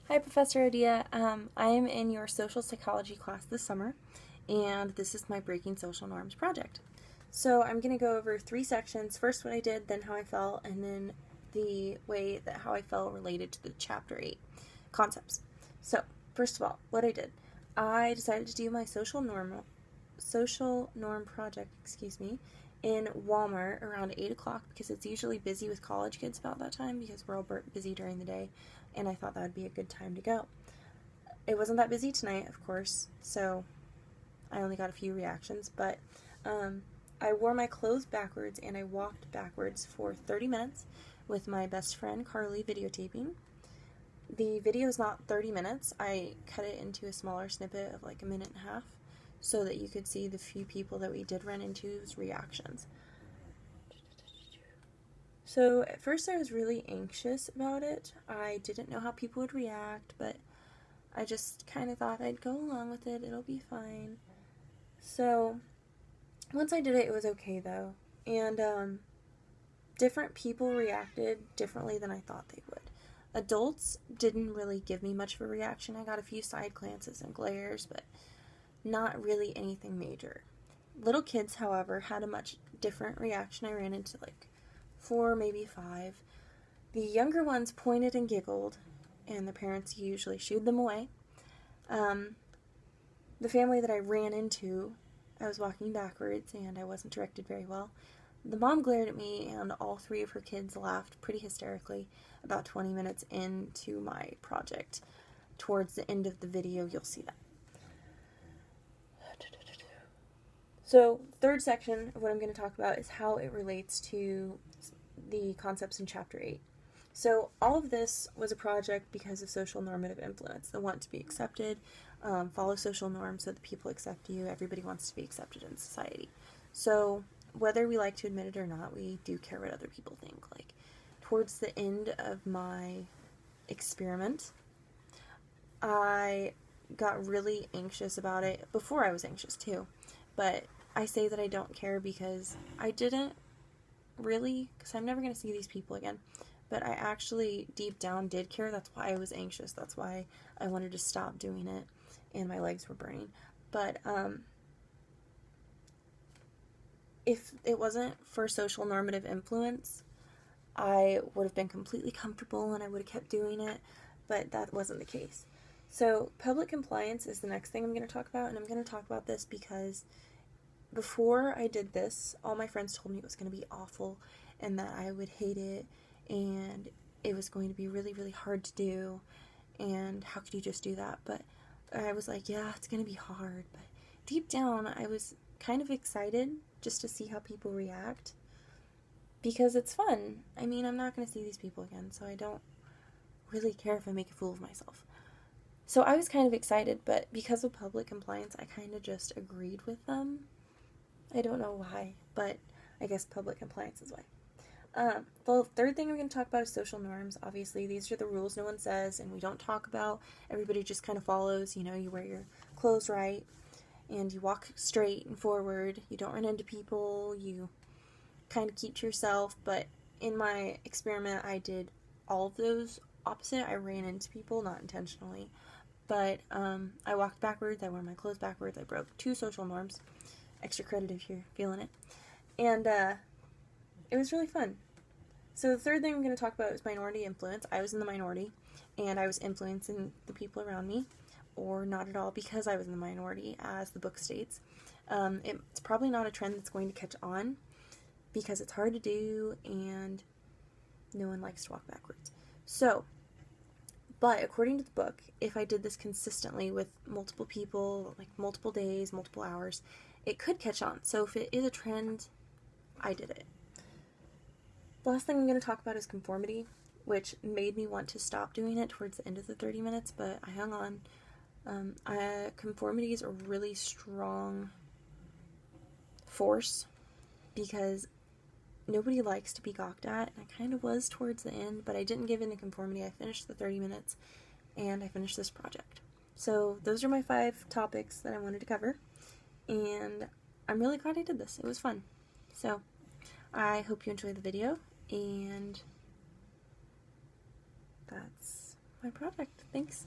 Hi, Professor Adia. I am in your social psychology class this summer, and this is my Breaking Social Norms project. So I'm going to go over 3 sections. First, what I did, then how I felt, and then the way that how I felt related to the Chapter 8 concepts. So, first of all, what I did, I decided to do my social norm project, in Walmart around 8 o'clock because it's usually busy with college kids about that time because we're all busy during the day, and I thought that would be a good time to go. It wasn't that busy tonight, of course, so I only got a few reactions, but I wore my clothes backwards and I walked backwards for 30 minutes with my best friend Carly videotaping. The video is not 30 minutes. I cut it into a smaller snippet of like a minute and a half so that you could see the few people that we did run into's reactions. So at first I was really anxious about it. I didn't know how people would react, but I just kind of thought I'd go along with it. It'll be fine. So once I did it, it was okay though. And different people reacted differently than I thought they would. Adults didn't really give me much of a reaction. I got a few side glances and glares, but not really anything major. Little kids, however, had a much different reaction. I ran into like 4, maybe 5. The younger ones pointed and giggled, and the parents usually shooed them away. The family that I ran into, I was walking backwards and I wasn't directed very well. The mom glared at me, and all 3 of her kids laughed pretty hysterically about 20 minutes into my project. Towards the end of the video, you'll see that. So, third section of what I'm going to talk about is how it relates to the concepts in Chapter 8. So, all of this was a project because of social normative influence. The want to be accepted, follow social norms so that people accept you. Everybody wants to be accepted in society. So, whether we like to admit it or not, we do care what other people think. Like, towards the end of my experiment, I got really anxious about it. Before I was anxious too, but I say that I don't care because I didn't really, because I'm never going to see these people again, but I actually deep down did care. That's why I was anxious. That's why I wanted to stop doing it, and my legs were burning. But if it wasn't for social normative influence, I would have been completely comfortable and I would have kept doing it, but that wasn't the case. So public compliance is the next thing I'm going to talk about, and I'm going to talk about this because before I did this, all my friends told me it was going to be awful and that I would hate it and it was going to be really, really hard to do, and how could you just do that? But I was like, yeah, it's going to be hard, but deep down I was kind of excited just to see how people react because it's fun. I mean, I'm not going to see these people again, so I don't really care if I make a fool of myself. So I was kind of excited, but because of public compliance, I kind of just agreed with them. I don't know why, but I guess public compliance is why. The third thing I'm going to talk about is social norms. Obviously, these are the rules no one says and we don't talk about. Everybody just kind of follows. You know, you wear your clothes right and you walk straight and forward. You don't run into people. You kind of keep to yourself. But in my experiment, I did all of those opposite. I ran into people, not intentionally. But I walked backwards. I wore my clothes backwards. I broke 2 social norms. Extra credit if you're feeling it. And it was really fun. So the third thing I'm going to talk about is minority influence. I was in the minority, and I was influencing the people around me, or not at all, because I was in the minority, as the book states. It's probably not a trend that's going to catch on, because it's hard to do, and no one likes to walk backwards. So, but according to the book, if I did this consistently with multiple people, like multiple days, multiple hours, it could catch on. So if it is a trend, I did it. The last thing I'm going to talk about is conformity, which made me want to stop doing it towards the end of the 30 minutes, but I hung on. Conformity is a really strong force because nobody likes to be gawked at, and I kind of was towards the end, but I didn't give in to conformity. I finished the 30 minutes, and I finished this project. So those are my 5 topics that I wanted to cover, and I'm really glad I did this. It was fun. So I hope you enjoyed the video, and that's my my product. Thanks.